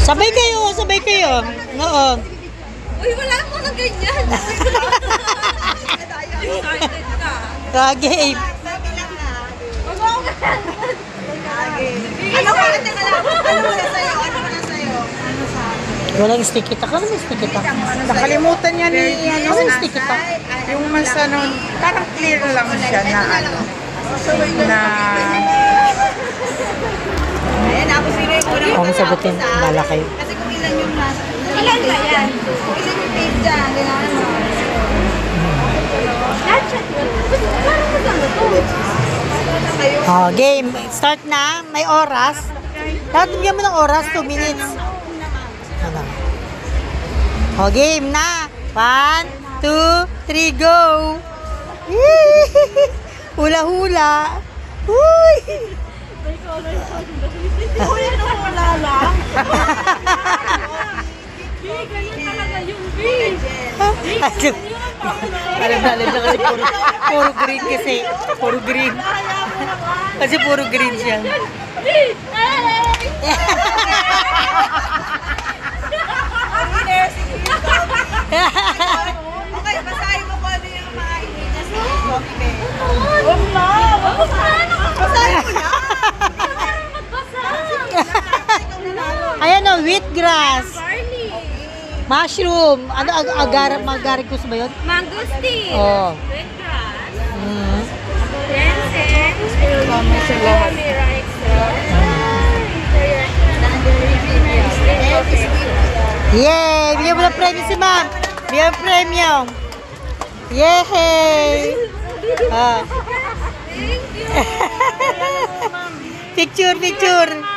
Sabay kayo, sabay kayo. Oo. Uy, wala mo na ganyan. Excited ka. Ka-game. Ano ka na lang? Ano mo na sa'yo? Ano mo na sa'yo? Walang stick kita. Kano may stick kita? Nakalimutan niya ni ano, Walang stick kita. yung mas ano, parang clear lang siya na ano, na Ayan, ako sila yung unang Kung sagutin, bala kayo. Kasi kung ilan yung nasa... Ilan ba yan? Kung ilan yung page dyan, kailangan mo. Snapchat yun? Parang maganda to. Oh, game. Start na. May oras. Dapat bigyan mo ng oras. 2 minutes. Ano? Oh, game na. 1, 2, 3, go! Hula-hula. Uy! Uy, ano wala lang? Ganyan talaga yung Alam na kasi puro green kasi. Puro green. Kasi puro green siya. Okay, basahin mo ko ano yung mga ininya sa coffee. Huwag na! Basahin mo na! Ayan o, wheatgrass. Barley. Mushroom. Ano, agaricus ba yun? Mangosteen. Oo. Red grass. Mm. tama siya lahat. Yay! Bigyan mo ng premyo si ma'am. Bigyan mo premyo. Yay! Ah. Thank you. Picture, picture.